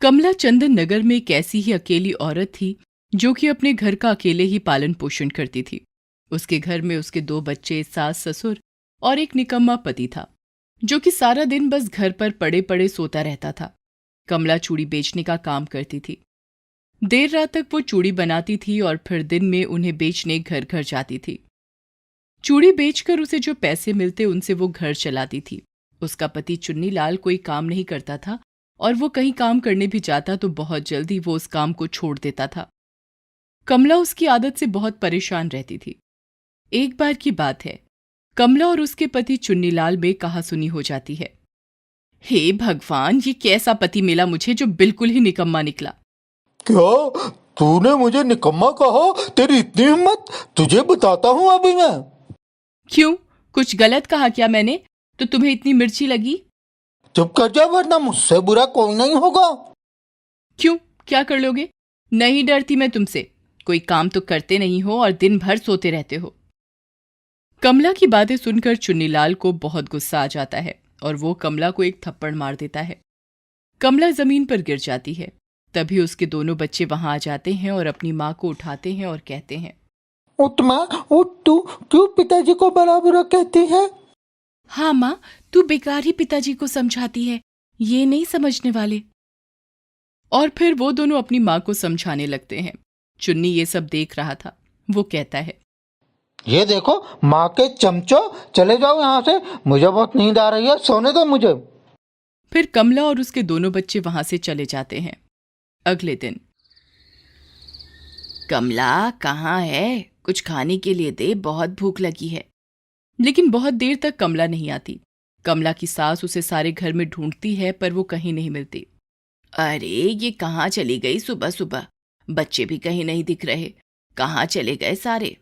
कमला चंदन नगर में एक ऐसी ही अकेली औरत थी जो कि अपने घर का अकेले ही पालन पोषण करती थी। उसके घर में उसके 2 बच्चे, सास ससुर और एक निकम्मा पति था जो कि सारा दिन बस घर पर पड़े पड़े सोता रहता था। कमला चूड़ी बेचने का काम करती थी। देर रात तक वो चूड़ी बनाती थी और फिर दिन में उन्हें बेचने घर घर जाती थी। चूड़ी बेचकर उसे जो पैसे मिलते उनसे वो घर चलाती थी। उसका पति चुन्नीलाल कोई काम नहीं करता था और वो कहीं काम करने भी जाता तो बहुत जल्दी वो उस काम को छोड़ देता था। कमला उसकी आदत से बहुत परेशान रहती थी। एक बार की बात है, कमला और उसके पति चुन्नीलाल में कहासुनी हो जाती है। हे भगवान, ये कैसा पति मिला मुझे जो बिल्कुल ही निकम्मा निकला। क्या तूने मुझे निकम्मा कहा? तेरी इतनी हिम्मत! तुझे बताता हूँ अभी मैं। क्यों, कुछ गलत कहा क्या मैंने तो तुम्हें इतनी मिर्ची लगी? चुप कर जा वरना मुझसे बुरा कोई नहीं होगा। क्यों, क्या कर लोगे? नहीं डरती मैं तुमसे। कोई काम तो करते नहीं हो और दिन भर सोते रहते हो। कमला की बातें सुनकर चुन्नीलाल को बहुत गुस्सा आ जाता है और वो कमला को एक थप्पड़ मार देता है। कमला जमीन पर गिर जाती है। तभी उसके दोनों बच्चे वहां आ जाते हैं और अपनी माँ को उठाते हैं और कहते हैं, उठ माँ उठ, तू क्यों पिताजी को बड़ा बुरा कहती है? हाँ माँ, तू बेकार ही पिताजी को समझाती है, ये नहीं समझने वाले। और फिर वो दोनों अपनी माँ को समझाने लगते हैं। चुन्नी ये सब देख रहा था। वो कहता है, ये देखो माँ के चमचो, चले जाओ यहाँ से, मुझे बहुत नींद आ रही है, सोने दो मुझे। फिर कमला और उसके दोनों बच्चे वहां से चले जाते हैं। अगले दिन, कमला कहाँ है? कुछ खाने के लिए दे, बहुत भूख लगी है। लेकिन बहुत देर तक कमला नहीं आती। कमला की सास उसे सारे घर में ढूंढती है पर वो कहीं नहीं मिलती। अरे ये कहाँ चली गई सुबह सुबह? बच्चे भी कहीं नहीं दिख रहे, कहाँ चले गए सारे?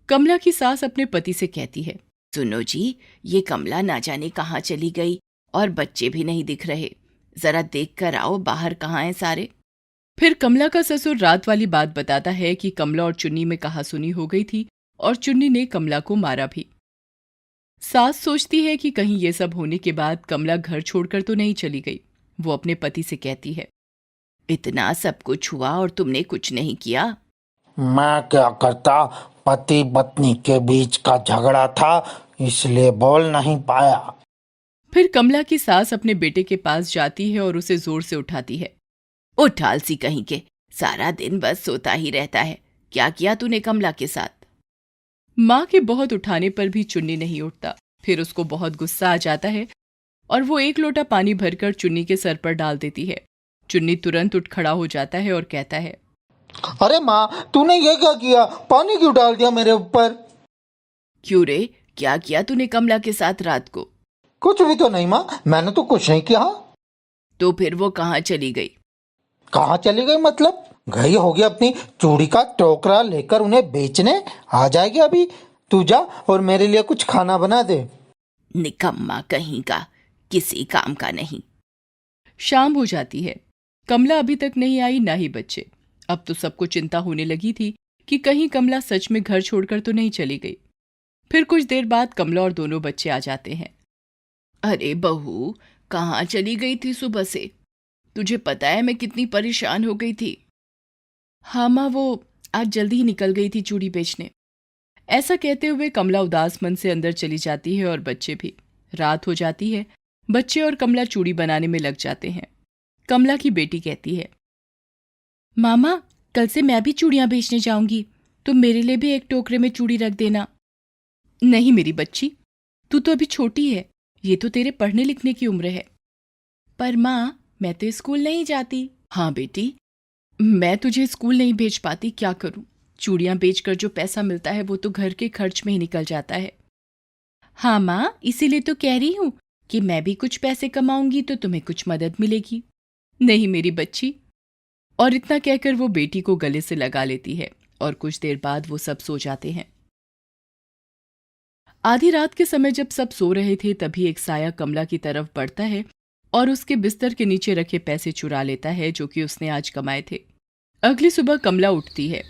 कमला की सास अपने पति से कहती है, सुनो जी, ये कमला ना जाने कहाँ चली गई और बच्चे भी नहीं दिख रहे, जरा देख कर आओ बाहर कहाँ हैं सारे। फिर कमला का ससुर रात वाली बात बताता है कि कमला और चुन्नी में कहासुनी हो गई थी और चुन्नी ने कमला को मारा भी। सास सोचती है कि कहीं ये सब होने के बाद कमला घर छोड़कर तो नहीं चली गई। वो अपने पति से कहती है, इतना सब कुछ हुआ और तुमने कुछ नहीं किया? मैं क्या करता, पति पत्नी के बीच का झगड़ा था इसलिए बोल नहीं पाया। फिर कमला की सास अपने बेटे के पास जाती है और उसे जोर से उठाती है। उठ आलसी कहीं के, सारा दिन बस सोता ही रहता है, क्या किया तूने कमला के साथ? माँ के बहुत उठाने पर भी चुन्नी नहीं उठता। फिर उसको बहुत गुस्सा आ जाता है और वो एक लोटा पानी भरकर चुन्नी के सर पर डाल देती है। चुन्नी तुरंत उठ खड़ा हो जाता है और कहता है, अरे माँ, तूने ये क्या किया? पानी क्यों डाल दिया मेरे ऊपर? क्यों रे, क्या किया तूने कमला के साथ रात को? कुछ भी तो नहीं माँ, मैंने तो कुछ नहीं किया। तो फिर वो कहाँ चली गई? कहाँ चली गई मतलब? गई होगी अपनी चूड़ी का टोकरा लेकर उन्हें बेचने, आ जाएगी अभी। तू जा और मेरे लिए कुछ खाना बना दे। निकम्मा कहीं का, किसी काम का नहीं। शाम हो जाती है। कमला अभी तक नहीं आई, ना ही बच्चे। अब तो सबको चिंता होने लगी थी कि कहीं कमला सच में घर छोड़कर तो नहीं चली गई। फिर कुछ देर बाद कमला और दोनों बच्चे आ जाते हैं। अरे बहू, कहाँ चली गई थी सुबह से? तुझे पता है मैं कितनी परेशान हो गई थी। हाँ माँ, वो आज जल्दी ही निकल गई थी चूड़ी बेचने। ऐसा कहते हुए कमला उदास मन से अंदर चली जाती है और बच्चे भी। रात हो जाती है। बच्चे और कमला चूड़ी बनाने में लग जाते हैं। कमला की बेटी कहती है, मामा, कल से मैं भी चूड़ियां बेचने जाऊंगी, तुम मेरे लिए भी एक टोकरे में चूड़ी रख देना। नहीं मेरी बच्ची, तू तो अभी छोटी है, ये तो तेरे पढ़ने लिखने की उम्र है। पर माँ, मैं तो स्कूल नहीं जाती। हाँ बेटी, मैं तुझे स्कूल नहीं भेज पाती, क्या करूं? चूड़ियां बेचकर जो पैसा मिलता है वो तो घर के खर्च में ही निकल जाता है। हाँ माँ, इसीलिए तो कह रही हूं कि मैं भी कुछ पैसे कमाऊंगी तो तुम्हें कुछ मदद मिलेगी। नहीं मेरी बच्ची। और इतना कहकर वो बेटी को गले से लगा लेती है और कुछ देर बाद वो सब सो जाते हैं। आधी रात के समय जब सब सो रहे थे तभी एक साया कमला की तरफ बढ़ता है और उसके बिस्तर के नीचे रखे पैसे चुरा लेता है जो कि उसने आज कमाए थे। अगली सुबह कमला उठती है।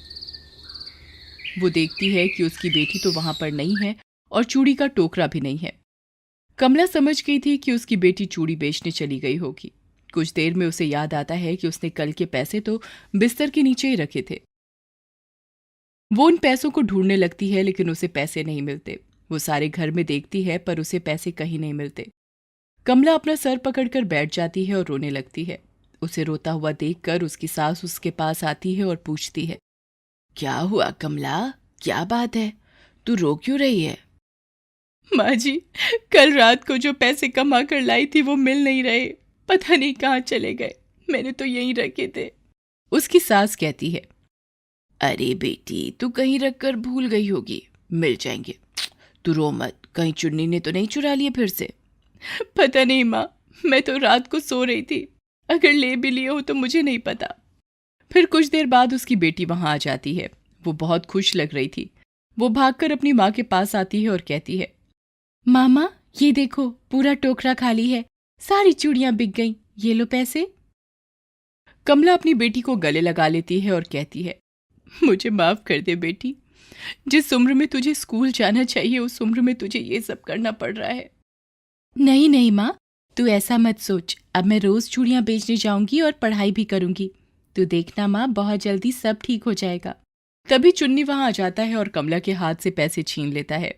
वो देखती है कि उसकी बेटी तो वहां पर नहीं है और चूड़ी का टोकरा भी नहीं है। कमला समझ गई थी कि उसकी बेटी चूड़ी बेचने चली गई होगी। कुछ देर में उसे याद आता है कि उसने कल के पैसे तो बिस्तर के नीचे ही रखे थे। वो उन पैसों को ढूंढने लगती है लेकिन उसे पैसे नहीं मिलते। वो सारे घर में देखती है पर उसे पैसे कहीं नहीं मिलते। कमला अपना सर पकड़कर बैठ जाती है और रोने लगती है। उसे रोता हुआ देखकर उसकी सास उसके पास आती है और पूछती है, क्या हुआ कमला, क्या बात है, तू रो क्यों रही है? माँ जी, कल रात को जो पैसे कमा कर लाई थी वो मिल नहीं रहे, पता नहीं कहाँ चले गए, मैंने तो यहीं रखे थे। उसकी सास कहती है, अरे बेटी, तू कहीं रखकर भूल गई होगी, मिल जाएंगे, तू रो मत, कहीं चुन्नी ने तो नहीं चुरा लिए फिर से? पता नहीं माँ, मैं तो रात को सो रही थी, अगर ले भी लिए हो तो मुझे नहीं पता। फिर कुछ देर बाद उसकी बेटी वहां आ जाती है। वो बहुत खुश लग रही थी। वो भागकर अपनी माँ के पास आती है और कहती है, मामा ये देखो, पूरा टोकरा खाली है, सारी चूड़ियां बिक गईं, ये लो पैसे। कमला अपनी बेटी को गले लगा लेती है और कहती है, मुझे माफ कर दे बेटी, जिस उम्र में तुझे स्कूल जाना चाहिए उस उम्र में तुझे ये सब करना पड़ रहा है। नहीं नहीं माँ, तू ऐसा मत सोच, अब मैं रोज चूड़ियां बेचने जाऊंगी और पढ़ाई भी करूंगी, तू देखना माँ, बहुत जल्दी सब ठीक हो जाएगा। तभी चुन्नी वहां आ जाता है और कमला के हाथ से पैसे छीन लेता है।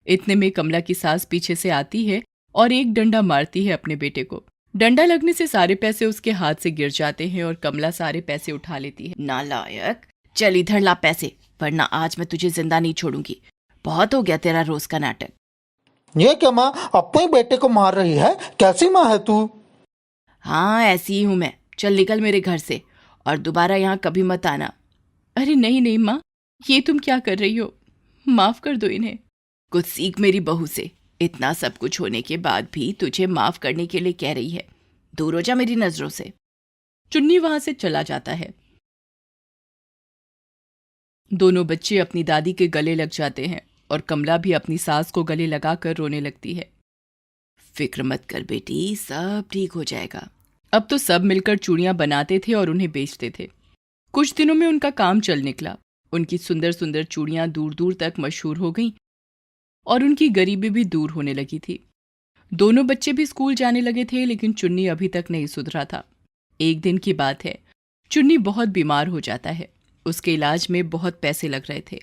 इतने में कमला की सास पीछे से आती है और एक डंडा मारती है अपने बेटे को। डंडा लगने से सारे पैसे उसके हाथ से गिर जाते हैं और कमला सारे पैसे उठा लेती है। नालायक, चल इधर ला पैसे, वरना आज मैं तुझे जिंदा नहीं छोड़ूंगी। बहुत हो गया तेरा रोज का नाटक। ये क्या माँ, अपने बेटे को मार रही है? कैसी माँ है तू? हाँ ऐसी ही हूं मैं, चल निकल मेरे घर से और दोबारा यहाँ कभी मत आना। अरे नहीं नहीं माँ, ये तुम क्या कर रही हो, माफ कर दो इन्हें। कुछ सीख मेरी बहू से, इतना सब कुछ होने के बाद भी तुझे माफ करने के लिए कह रही है, दूर हो जा मेरी नजरों से। चुन्नी वहां से चला जाता है। दोनों बच्चे अपनी दादी के गले लग जाते हैं और कमला भी अपनी सास को गले लगाकर रोने लगती है। फिक्र मत कर बेटी, सब ठीक हो जाएगा। अब तो सब मिलकर चूड़ियां बनाते थे और उन्हें बेचते थे। कुछ दिनों में उनका काम चल निकला। उनकी सुंदर सुंदर चूड़ियां दूर दूर तक मशहूर हो गईं और उनकी गरीबी भी दूर होने लगी थी। दोनों बच्चे भी स्कूल जाने लगे थे लेकिन चुन्नी अभी तक नहीं सुधरा था। एक दिन की बात है, चुन्नी बहुत बीमार हो जाता है। उसके इलाज में बहुत पैसे लग रहे थे।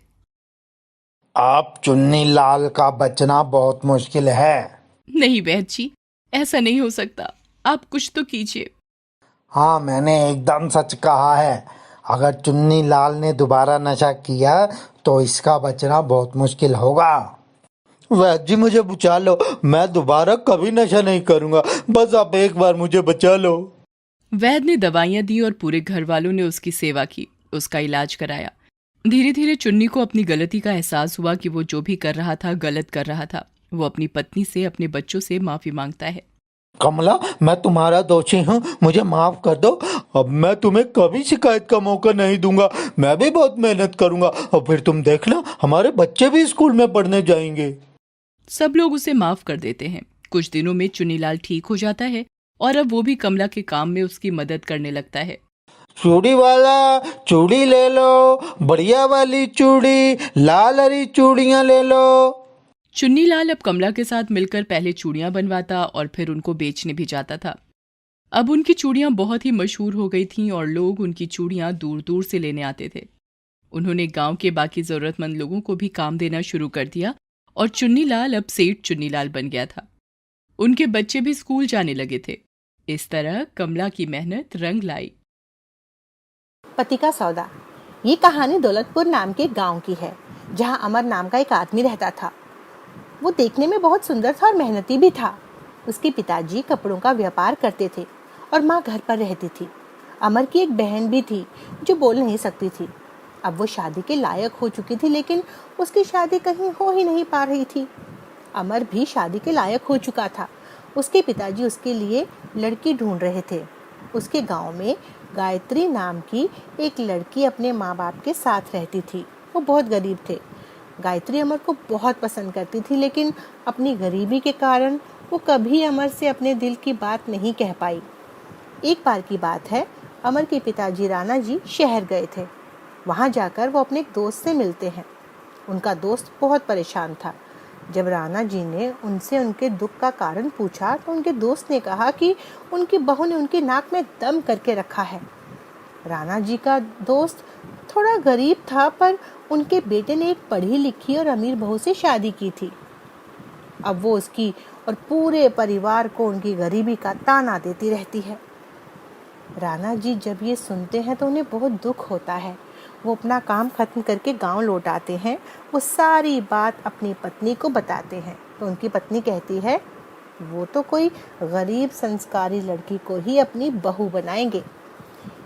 आप चुन्नी लाल का बचना बहुत मुश्किल है। नहीं वैद्य जी, ऐसा नहीं हो सकता, आप कुछ तो कीजिए। हाँ, मैंने एकदम सच कहा है। अगर चुन्नी लाल ने दोबारा नशा किया तो इसका बचना बहुत मुश्किल होगा। वैद्य जी मुझे बचा लो, मैं दोबारा कभी नशा नहीं करूंगा, बस आप एक बार मुझे बचा लो। वैद्य ने दवाइयां दी और पूरे घर वालों ने उसकी सेवा की, उसका इलाज कराया। धीरे धीरे चुन्नी को अपनी गलती का एहसास हुआ कि वो जो भी कर रहा था गलत कर रहा था। वो अपनी पत्नी से, अपने बच्चों से माफी मांगता है। कमला, मैं तुम्हारा दोषी हूँ, मुझे माफ कर दो। अब मैं तुम्हें कभी शिकायत का मौका नहीं दूंगा। मैं भी बहुत मेहनत करूंगा और फिर तुम देखना, हमारे बच्चे भी स्कूल में पढ़ने जाएंगे। सब लोग उसे माफ कर देते हैं। कुछ दिनों में चुन्नीलाल ठीक हो जाता है और अब वो भी कमला के काम में उसकी मदद करने लगता है। चूड़ी वाला, चूड़ी ले लो, बढ़िया वाली चूड़ी, लाल हरी चूड़ियां ले लो। चुन्नीलाल अब कमला के साथ मिलकर पहले चूड़ियां बनवाता और फिर उनको बेचने भी जाता था। अब उनकी चूड़ियां बहुत ही मशहूर हो गई थीं और लोग उनकी चूड़ियां दूर दूर से लेने आते थे। उन्होंने गांव के बाकी जरूरतमंद लोगों को भी काम देना शुरू कर दिया और चुन्नीलाल अब सेठ चुन्नीलाल बन गया था। उनके बच्चे भी स्कूल जाने लगे थे। इस तरह कमला की मेहनत रंग लाई। पति का सौदा। ये कहानी दौलतपुर नाम के गांव की है, जहां अमर नाम का एक आदमी रहता था। वो देखने में बहुत सुंदर था और मेहनती भी था। उसके पिताजी कपड़ों का व्यापार करते थे और माँ घर पर रहती थी। अमर की एक बहन भी थी जो बोल नहीं सकती थी। अब वो शादी के लायक हो चुकी थी, लेकिन उसकी शादी कहीं हो ही नहीं पा रही थी। अमर भी शादी के लायक हो चुका था। उसके पिताजी उसके लिए लड़की ढूंढ रहे थे। उसके गांव में गायत्री नाम की एक लड़की अपने माँ बाप के साथ रहती थी। वो बहुत गरीब थे। गायत्री अमर को बहुत पसंद करती थी, लेकिन अपनी गरीबी के कारण वो कभी अमर से अपने दिल की बात नहीं कह पाई। एक बार की बात है, अमर के पिताजी राणा जी शहर गए थे। वहाँ जाकर वो अपने एक दोस्त से मिलते हैं। उनका दोस्त बहुत परेशान था। जब राणा जी ने उनसे उनके दुख का कारण पूछा तो उनके दोस्त ने कहा कि उनकी बहू ने उनके नाक में दम करके रखा है। राणा जी का दोस्त थोड़ा गरीब था, पर उनके बेटे ने एक पढ़ी लिखी और अमीर बहू से शादी की थी। अब वो उसकी और पूरे परिवार को उनकी गरीबी का ताना देती रहती है। राणा जी जब ये सुनते हैं तो उन्हें बहुत दुख होता है। वो अपना काम खत्म करके गांव लौट आते हैं। वो सारी बात अपनी पत्नी को बताते हैं तो उनकी पत्नी कहती है, वो तो कोई गरीब संस्कारी लड़की को ही अपनी बहू बनाएंगे।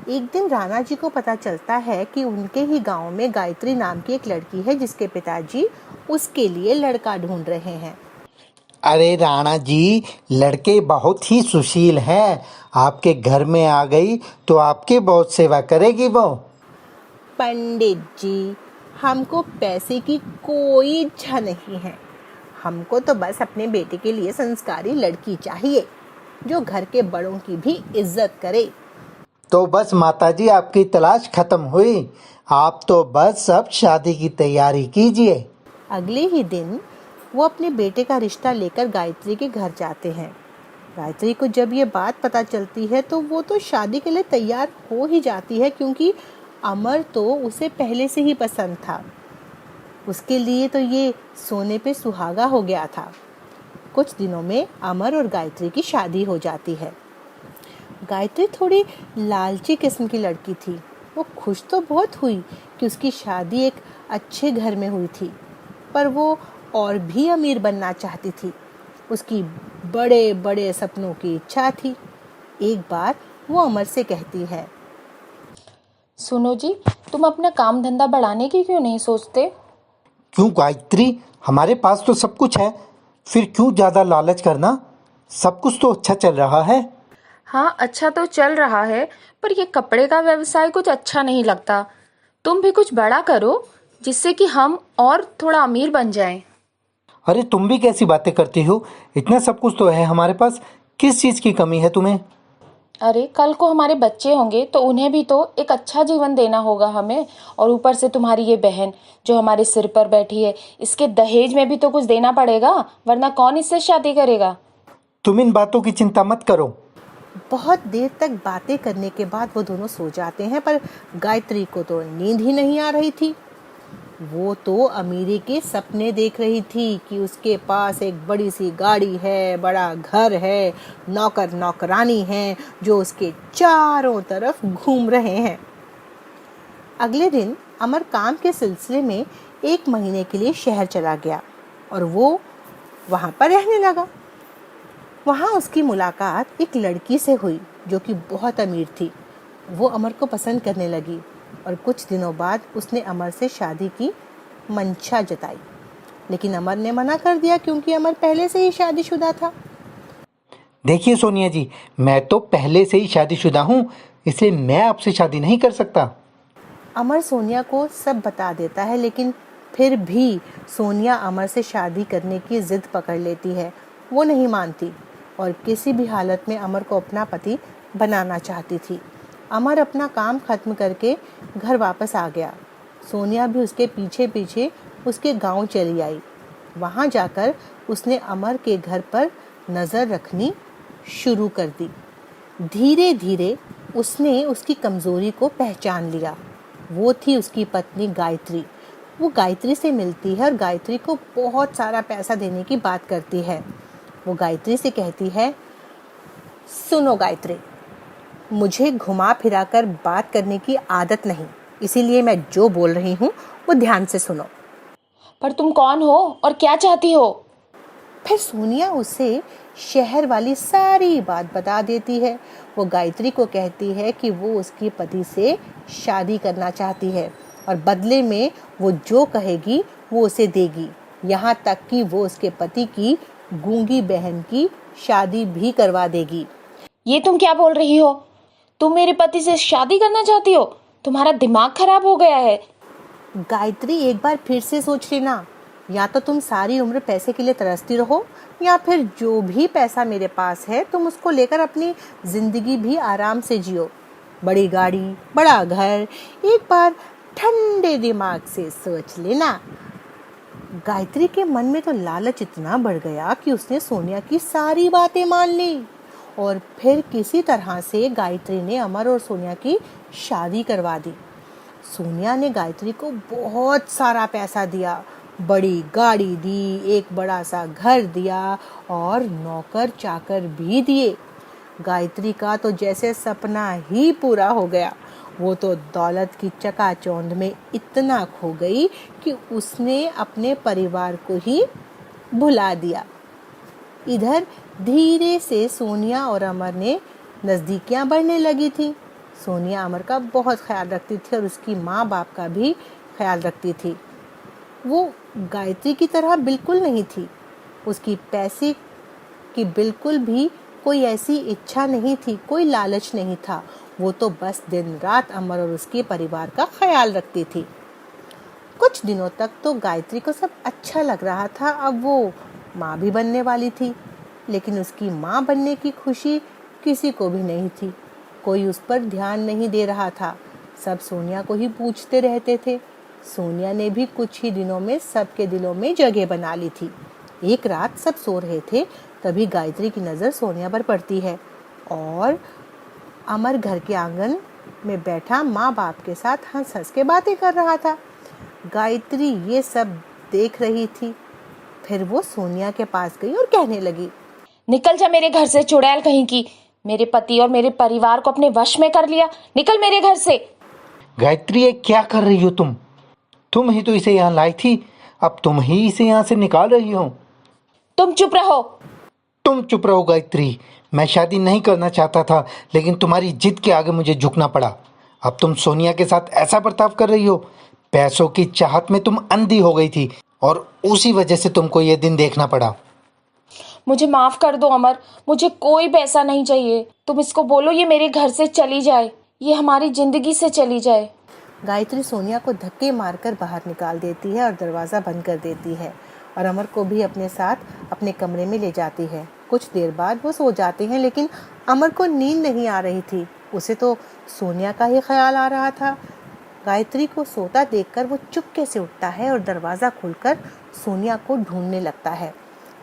एक दिन राणा जी को पता चलता है कि उनके ही गांव में गायत्री नाम की एक लड़की है जिसके पिताजी उसके लिए लड़का ढूंढ रहे हैं। अरे राणा जी, लड़के बहुत ही सुशील हैं। आपके घर में आ गई तो आपकी बहुत सेवा करेगी वो। पंडित जी, हमको पैसे की कोई इच्छा नहीं है। हमको तो बस अपने बेटे के लिए संस्कारी लड़की चाहिए जो घर के बड़ों की भी इज्जत करे। तो बस माताजी, आपकी तलाश खत्म हुई। आप तो बस अब शादी की तैयारी कीजिए। अगले ही दिन वो अपने बेटे का रिश्ता लेकर गायत्री के घर जाते हैं। गायत्री को जब ये बात पता चलती है तो वो तो शादी के लिए तैयार हो ही जाती है, क्योंकि अमर तो उसे पहले से ही पसंद था। उसके लिए तो ये सोने पे सुहागा हो गया था। कुछ दिनों में अमर और गायत्री की शादी हो जाती है। गायत्री थोड़ी लालची किस्म की लड़की थी। वो खुश तो बहुत हुई कि उसकी शादी एक अच्छे घर में हुई थी, पर वो और भी अमीर बनना चाहती थी। उसकी बड़े बड़े सपनों की इच्छा थी। एक बार वो अमर से कहती है, सुनो जी, तुम अपना काम धंधा बढ़ाने की क्यों नहीं सोचते? क्यों गायत्री, हमारे पास तो सब कुछ है, फिर क्यों ज्यादा लालच करना? सब कुछ तो अच्छा चल रहा है। हाँ, अच्छा तो चल रहा है, पर ये कपड़े का व्यवसाय कुछ अच्छा नहीं लगता। तुम भी कुछ बड़ा करो जिससे कि हम और थोड़ा अमीर बन जाएं। अरे तुम भी कैसी बातें करती हो? इतना सब कुछ तो है हमारे पास। किस चीज की कमी है तुम्हें? अरे कल को हमारे बच्चे होंगे तो उन्हें भी तो एक अच्छा जीवन देना होगा हमें। और ऊपर से तुम्हारी ये बहन जो हमारे सिर पर बैठी है, इसके दहेज में भी तो कुछ देना पड़ेगा, वरना कौन इससे शादी करेगा? तुम इन बातों की चिंता मत करो। बहुत देर तक बातें करने के बाद वो दोनों सो जाते हैं, पर गायत्री को तो नींद ही नहीं आ रही थी। वो तो अमीरी के सपने देख रही थी कि उसके पास एक बड़ी सी गाड़ी है, बड़ा घर है, नौकर नौकरानी हैं जो उसके चारों तरफ घूम रहे हैं। अगले दिन अमर काम के सिलसिले में 1 महीने के लिए शहर चला गया और वो वहाँ पर रहने लगा। वहाँ उसकी मुलाकात एक लड़की से हुई जो कि बहुत अमीर थी। वो अमर को पसंद करने लगी और कुछ दिनों बाद उसने अमर से शादी की मंशा जताई, लेकिन अमर ने मना कर दिया क्योंकि अमर पहले से ही शादीशुदा था। देखिए सोनिया जी, मैं तो पहले से ही शादीशुदा हूँ, इसलिए मैं आपसे शादी नहीं कर सकता। अमर सोनिया को सब बता देता है, लेकिन फिर भी सोनिया अमर से शादी करने की जिद पकड़ लेती है। वो नहीं मानती और किसी भी हालत में अमर को अपना पति बनाना चाहती थी। अमर अपना काम खत्म करके घर वापस आ गया। सोनिया भी उसके पीछे पीछे उसके गांव चली आई। वहां जाकर उसने अमर के घर पर नज़र रखनी शुरू कर दी। धीरे धीरे उसने उसकी कमज़ोरी को पहचान लिया। वो थी उसकी पत्नी गायत्री। वो गायत्री से मिलती है और गायत्री को बहुत सारा पैसा देने की बात करती है। वो गायत्री से कहती है, सुनो गायत्री, मुझे घुमा फिरा कर बात करने की आदत नहीं, इसीलिए मैं जो बोल रही हूँ वो ध्यान से सुनो। पर तुम कौन हो और क्या चाहती हो? फिर सोनिया उसे शहर वाली सारी बात बता देती है। वो गायत्री को कहती है कि वो उसके पति से शादी करना चाहती है और बदले में वो जो कहेगी वो उसे देगी, यहाँ तक कि वो उसके पति की गूंगी बहन की शादी भी करवा देगी। ये तुम क्या बोल रही हो? तुम मेरे पति से शादी करना चाहती हो? तुम्हारा दिमाग खराब हो गया है। गायत्री, एक बार फिर से सोच लेना, या तो तुम सारी उम्र पैसे के लिए तरसती रहो, या फिर जो भी पैसा मेरे पास है तुम उसको लेकर अपनी जिंदगी भी आराम से जियो। बड़ी गाड़ी, बड़ा घर, एक बार ठंडे दिमाग से सोच लेना। गायत्री के मन में तो लालच इतना बढ़ गया कि उसने सोनिया की सारी बातें मान ली और फिर किसी तरह से गायत्री ने अमर और सोनिया की शादी करवा दी। सोनिया ने गायत्री को बहुत सारा पैसा दिया, बड़ी गाड़ी दी, एक बड़ा सा घर दिया और नौकर चाकर भी दिए। गायत्री का तो जैसे सपना ही पूरा हो गया। वो तो दौलत की चकाचौंध में इतना खो गई कि उसने अपने परिवार को ही भुला दिया। इधर धीरे से सोनिया और अमर ने नज़दीकियां बढ़ने लगी थी। सोनिया अमर का बहुत ख्याल रखती थी और उसकी माँ बाप का भी ख्याल रखती थी। वो गायत्री की तरह बिल्कुल नहीं थी। उसकी पैसे की बिल्कुल भी कोई ऐसी इच्छा नहीं थी, कोई लालच नहीं था। वो तो बस दिन रात अमर और उसके परिवार का ख्याल रखती थी। कुछ दिनों तक तो गायत्री को सब अच्छा लग रहा था। अब वो माँ भी बनने वाली थी, लेकिन उसकी माँ बनने की खुशी किसी को भी नहीं थी। कोई उस पर ध्यान नहीं दे रहा था। सब सोनिया को ही पूछते रहते थे। सोनिया ने भी कुछ ही दिनों में सबके दिलों में जगह बना ली थी। एक रात सब सो रहे थे, तभी गायत्री की नज़र सोनिया पर पड़ती है और अमर घर के आंगन में बैठा माँ बाप के साथ हंस हंस के बातें कर रहा था। गायत्री ये सब देख रही थी। फिर वो सोनिया के पास गई और कहने लगी, निकल जा मेरे घर से चुड़ैल कहीं की। मेरे पति और मेरे परिवार को अपने वश में कर लिया। निकल मेरे घर से। गायत्री, ये क्या कर रही हो तुम? तुम ही तो इसे यहाँ लाई थी, अब तुम ही इसे यहाँ से निकाल रही हो। तुम चुप रहो। तुम चुप रहो गायत्री। मैं शादी नहीं करना चाहता था, लेकिन तुम्हारी जिद के आगे मुझे झुकना पड़ा। अब तुम सोनिया के साथ ऐसा बर्ताव कर रही हो। पैसों की चाहत में तुम अंधी हो गई थी और उसी वजह से तुमको ये दिन देखना पड़ा। मुझे माफ कर दो अमर, मुझे कोई पैसा नहीं चाहिए। तुम इसको बोलो ये मेरे घर से चली जाए, ये हमारी जिंदगी से चली जाए। गायत्री सोनिया को धक्के मारकर बाहर निकाल देती है और दरवाज़ा बंद कर देती है और अमर को भी अपने साथ अपने कमरे में ले जाती है। कुछ देर बाद वो सो जाते हैं, लेकिन अमर को नींद नहीं आ रही थी। उसे तो सोनिया का ही ख्याल आ रहा था। गायत्री को सोता देखकर वो चुपके से उठता है और दरवाज़ा खोलकर सोनिया को ढूंढने लगता है।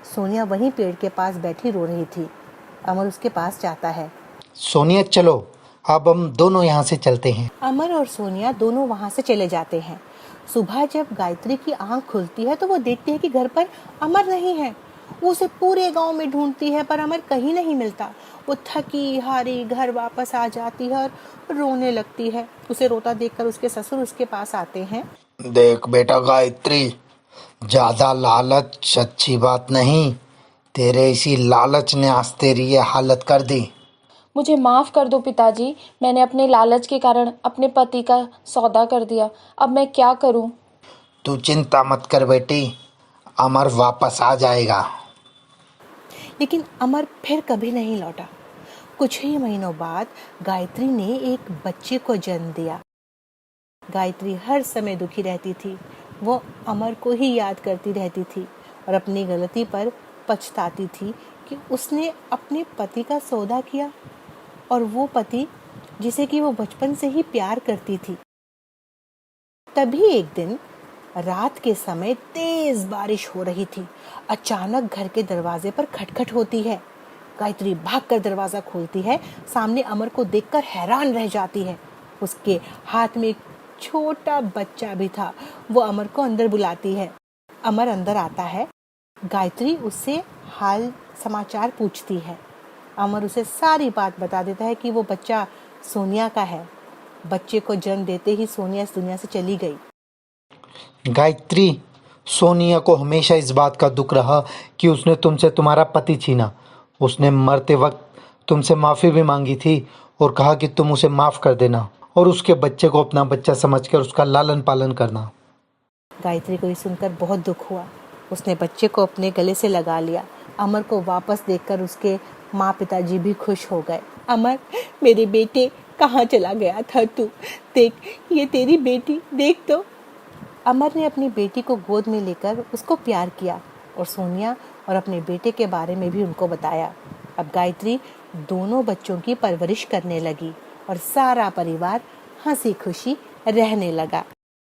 सोनिया वहीं पेड़ के पास बैठी रो रही थी। अमर उसके पास जाता है। सोनिया, चलो अब हम दोनों यहाँ से चलते हैं। अमर और सोनिया दोनों वहाँ से चले जाते हैं। सुबह जब गायत्री की आंख खुलती है तो वो देखती है कि घर पर अमर नहीं है। वो उसे पूरे गांव में ढूंढती है पर अमर कहीं नहीं मिलता। वो थकी हारी घर वापस आ जाती है और रोने लगती है। उसे रोता देखकर उसके ससुर उसके पास आते हैं। देख बेटा गायत्री, ज्यादा लालच अच्छी बात नहीं। तेरे इसी लालच ने आज तेरी ये हालत कर दी। मुझे माफ कर दो पिताजी, मैंने अपने लालच के कारण अपने पति का सौदा कर दिया। अब मैं क्या करूं? तू चिंता मत कर बेटी, अमर वापस आ जाएगा। लेकिन अमर फिर कभी नहीं लौटा। कुछ ही महीनों बाद गायत्री ने एक बच्चे को जन्म दिया। गायत्री हर समय दुखी रहती थी। वो अमर को ही याद करती रहती थी और अपनी गलती पर पछताती थी कि उसने अपने पति का सौदा किया, और वो पति जिसे कि वो बचपन से ही प्यार करती थी। तभी एक दिन रात के समय तेज बारिश हो रही थी। अचानक घर के दरवाजे पर खटखट होती है। गायत्री भागकर दरवाजा खोलती है। सामने अमर को देखकर हैरान रह जाती है। उसके हाथ में एक छोटा बच्चा भी था। वो अमर को अंदर बुलाती है। अमर अंदर आता है। गायत्री उससे हाल समाचार पूछती है। अमर उसे सारी बात बता देता है कि वो बच्चा सोनिया का है। बच्चे को जन्म देते ही सोनिया इस दुनिया से चली गई। गायत्री, सोनिया को हमेशा इस बात का दुख रहा कि उसने तुमसे तुम्हारा पति छीना। उसने मरते वक्त तुमसे माफ़ी भी मांगी थी और कहा कि तुम उसे माफ़ कर देना और उसके बच्चे को अपना बच्चा समझकर उसका लालन पालन करना। गायत्री को ये सुनकर बहुत दुख हुआ। उसने बच्चे को अपने गले से लगा लिया। अमर को वापस देखकर उसके माँ पिताजी भी खुश हो गए। अमर, मेरे बेटे, कहाँ चला गया था तू? देख, ये तेरी बेटी, देख तो। अमर ने अपनी बेटी को गोद में लेकर उसको प्यार किया और सोनिया और अपने बेटे के बारे में भी उनको बताया। अब गायत्री दोनों बच्चों की परवरिश करने लगी और सारा परिवार हंसी खुशी रहने लगा।